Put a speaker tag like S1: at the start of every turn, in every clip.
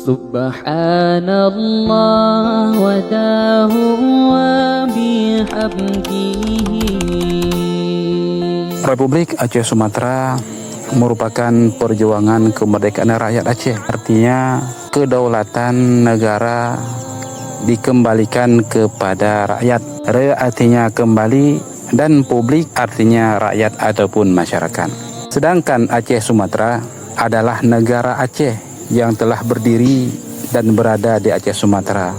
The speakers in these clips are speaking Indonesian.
S1: Subhanallah wa dahu wa bihamdihi.
S2: Republik Aceh Sumatera merupakan perjuangan kemerdekaan rakyat Aceh. Artinya kedaulatan negara dikembalikan kepada rakyat. Re artinya kembali dan publik artinya rakyat ataupun masyarakat. Sedangkan Aceh Sumatera adalah negara Aceh yang telah berdiri dan berada di Aceh Sumatera.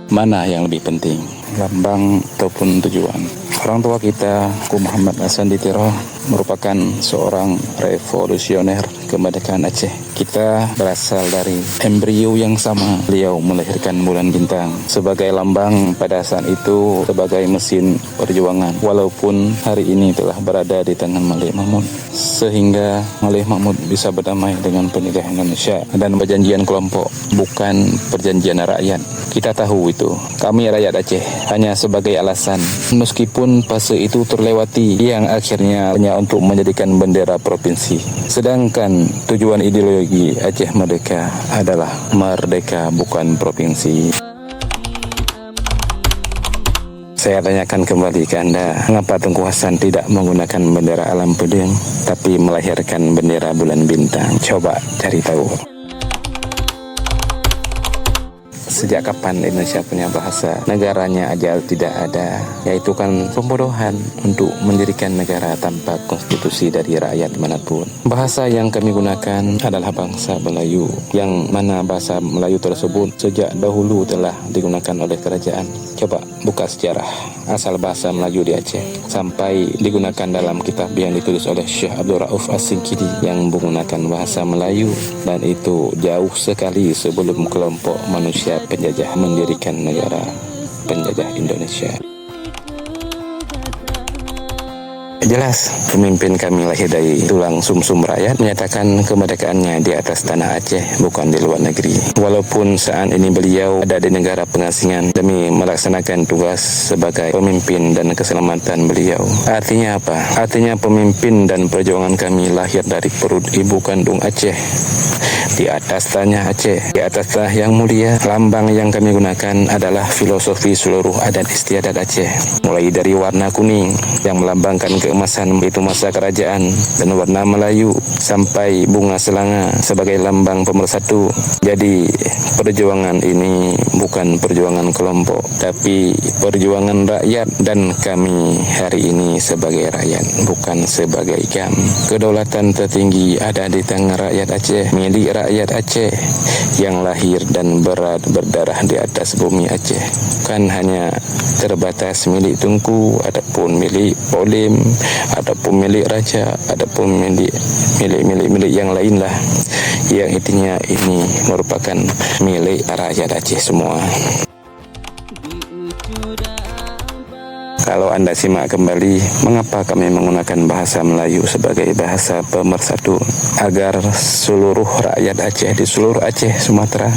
S2: Mana yang lebih penting, lambang ataupun tujuan? Orang tua kita, Ku Muhammad Hasan Ditiro, merupakan seorang revolusioner kemerdekaan Aceh. Kita berasal dari embrio yang sama. Beliau melahirkan bulan bintang sebagai lambang pada saat itu, sebagai mesin perjuangan. Walaupun hari ini telah berada di tangan Malik Mahmud, sehingga Malik Mahmud bisa berdamai dengan penjajah Indonesia dan perjanjian kelompok, bukan perjanjian rakyat. Kita tahu itu. Kami rakyat Aceh hanya sebagai alasan, meskipun fase itu terlewati, yang akhirnya hanya untuk menjadikan bendera provinsi. Sedangkan tujuan ideologi Aceh Merdeka adalah merdeka, bukan provinsi. Saya tanyakan kembali ke Anda, mengapa Tunku Hasan tidak menggunakan bendera alam pedeng, tapi melahirkan bendera bulan bintang? Coba cari tahu. Sejak kapan Indonesia punya bahasa? Negaranya aja tidak ada, yaitu kan pembodohan untuk mendirikan negara tanpa konstitusi dari rakyat manapun. Bahasa yang kami gunakan adalah bahasa Melayu, yang mana bahasa Melayu tersebut sejak dahulu telah digunakan oleh kerajaan. Coba buka sejarah asal bahasa Melayu di Aceh sampai digunakan dalam kitab yang ditulis oleh Syekh Abdul Rauf As-Singkidi yang menggunakan bahasa Melayu, dan itu jauh sekali sebelum kelompok manusia penjajah mendirikan negara penjajah Indonesia. Jelas, pemimpin kami lahir dari tulang sumsum rakyat, menyatakan kemerdekaannya di atas tanah Aceh, bukan di luar negeri. Walaupun saat ini beliau ada di negara pengasingan demi melaksanakan tugas sebagai pemimpin dan keselamatan beliau. Artinya apa? Artinya pemimpin dan perjuangan kami lahir dari perut ibu kandung Aceh, di atas tanah Aceh, di atas tanah yang mulia. Lambang yang kami gunakan adalah filosofi seluruh adat istiadat Aceh, mulai dari warna kuning yang melambangkan keemasan, itu masa kerajaan, dan warna Melayu, sampai bunga selanga sebagai lambang pemersatu. Jadi perjuangan ini bukan perjuangan kelompok, tapi perjuangan rakyat, dan kami hari ini sebagai rakyat, bukan sebagai gam. Kedaulatan tertinggi ada di tangan rakyat Aceh, milik rakyat Aceh yang lahir dan berdarah di atas bumi Aceh. Kan hanya terbatas milik Tunku, adapun milik Polim, adapun milik raja, adapun milik yang lain lah, yang intinya ini merupakan milik rakyat Aceh semua. Kalau Anda simak kembali, mengapa kami menggunakan bahasa Melayu sebagai bahasa pemersatu? Agar seluruh rakyat Aceh di seluruh Aceh Sumatera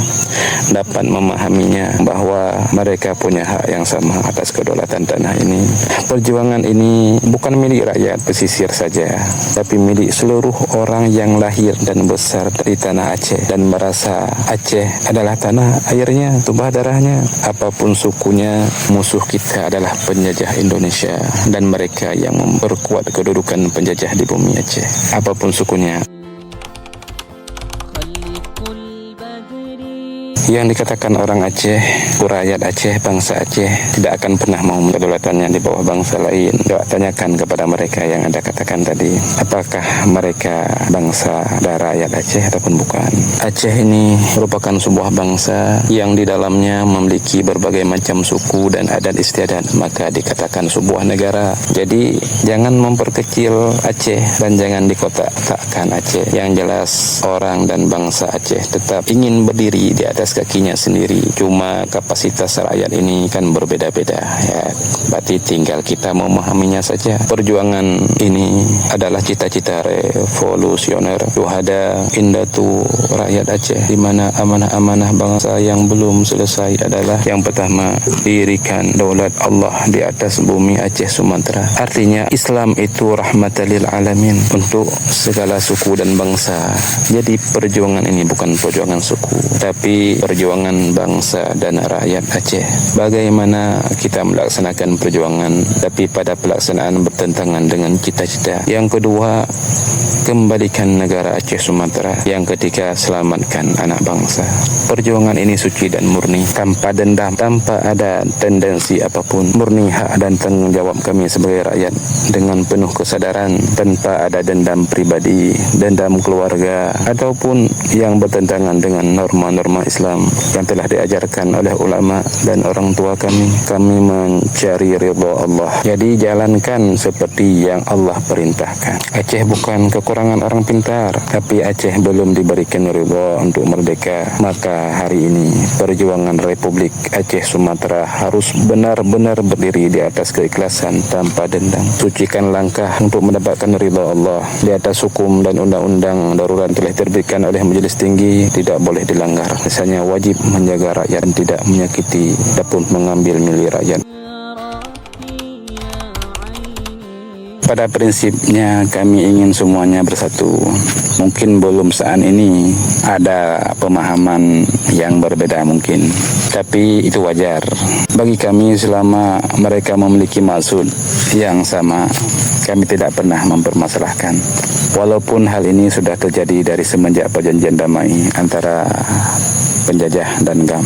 S2: dapat memahaminya bahwa mereka punya hak yang sama atas kedaulatan tanah ini. Perjuangan ini bukan milik rakyat pesisir saja, tapi milik seluruh orang yang lahir dan besar di tanah Aceh dan merasa Aceh adalah tanah airnya, tumpah darahnya. Apapun sukunya, musuh kita adalah penjajah Indonesia dan mereka yang memperkuat kedudukan penjajah di bumi Aceh. Apapun sukunya. Yang dikatakan orang Aceh, rakyat Aceh, bangsa Aceh tidak akan pernah mau kedaulatannya di bawah bangsa lain. Coba tanyakan kepada mereka yang Anda katakan tadi, apakah mereka bangsa dan rakyat Aceh ataupun bukan. Aceh ini merupakan sebuah bangsa yang di dalamnya memiliki berbagai macam suku dan adat istiadat, maka dikatakan sebuah negara. Jadi jangan memperkecil Aceh dan jangan dikotak-kotakkan Aceh. Yang jelas orang dan bangsa Aceh tetap ingin berdiri di atas atas kakinya sendiri. Cuma kapasitas rakyat ini kan berbeda-beda ya. Berarti tinggal kita memahaminya saja. Perjuangan ini adalah cita-cita revolusioner Syuhada Indatu rakyat Aceh, di mana amanah-amanah bangsa yang belum selesai adalah yang pertama, dirikan daulat Allah di atas bumi Aceh Sumatera. Artinya Islam itu rahmatan lil alamin untuk segala suku dan bangsa. Jadi perjuangan ini bukan perjuangan suku, tapi perjuangan bangsa dan rakyat Aceh. Bagaimana kita melaksanakan perjuangan tapi pada pelaksanaan bertentangan dengan cita-cita. Yang kedua, kembalikan negara Aceh Sumatera. Yang ketiga, selamatkan anak bangsa. Perjuangan ini suci dan murni, tanpa dendam, tanpa ada tendensi apapun. Murni hak dan tanggung jawab kami sebagai rakyat dengan penuh kesadaran, tanpa ada dendam pribadi, dendam keluarga, ataupun yang bertentangan dengan norma-norma Islam yang telah diajarkan oleh ulama dan orang tua kami. Kami mencari ridha Allah. Jadi jalankan seperti yang Allah perintahkan. Aceh bukan kekurangan orang pintar, tapi Aceh belum diberikan ridha untuk merdeka. Maka hari ini perjuangan Republik Aceh Sumatera harus benar-benar berdiri di atas keikhlasan tanpa dendam. Sucikan langkah untuk mendapatkan ridha Allah di atas hukum dan undang-undang darurat telah diterbitkan oleh Majelis Tinggi, tidak boleh dilanggar. Misalnya wajib menjaga rakyat dan tidak menyakiti ataupun mengambil milik rakyat. Pada prinsipnya kami ingin semuanya bersatu. Mungkin belum saat ini ada pemahaman yang berbeda mungkin, tapi itu wajar. Bagi kami selama mereka memiliki maksud yang sama, kami tidak pernah mempermasalahkan. Walaupun hal ini sudah terjadi dari semenjak perjanjian damai antara penjajah dan GAM.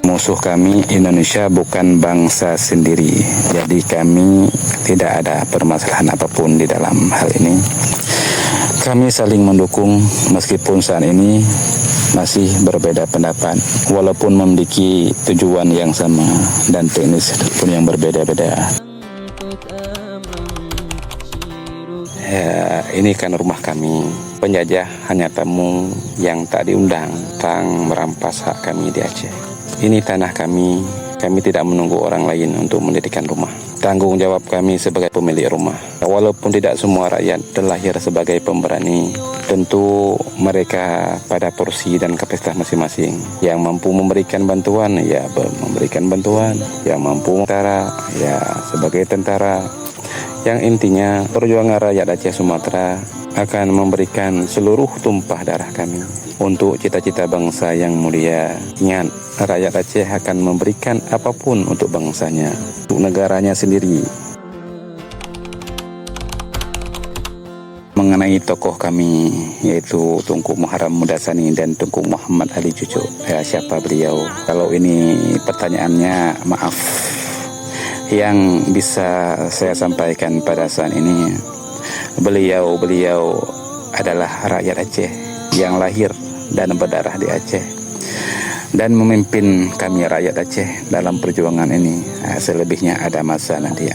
S2: Musuh kami Indonesia bukan bangsa sendiri. Jadi kami tidak ada permasalahan apapun di dalam hal ini. Kami saling mendukung meskipun saat ini masih berbeda pendapat, walaupun memiliki tujuan yang sama dan teknis pun yang berbeda-beda. Ya, ini kan rumah kami. Penjajah hanya tamu yang tak diundang, tang merampas hak kami di Aceh. Ini tanah kami. Kami tidak menunggu orang lain untuk mendirikan rumah. Tanggung jawab kami sebagai pemilik rumah. Walaupun tidak semua rakyat terlahir sebagai pemberani, tentu mereka pada porsi dan kapasitas masing-masing. Yang mampu memberikan bantuan, ya memberikan bantuan. Yang mampu tentara, ya sebagai tentara. Yang intinya perjuangan rakyat Aceh Sumatera akan memberikan seluruh tumpah darah kami untuk cita-cita bangsa yang mulia. Ingat, rakyat Aceh akan memberikan apapun untuk bangsanya, untuk negaranya sendiri. Mengenai tokoh kami, yaitu Tunku Muharram Mudasani dan Tunku Muhammad Ali Cucuk, ya, siapa beliau? Kalau ini pertanyaannya, maaf. Yang bisa saya sampaikan pada saat ini, beliau adalah rakyat Aceh yang lahir dan berdarah di Aceh dan memimpin kami rakyat Aceh dalam perjuangan ini. Selebihnya ada masalah dia.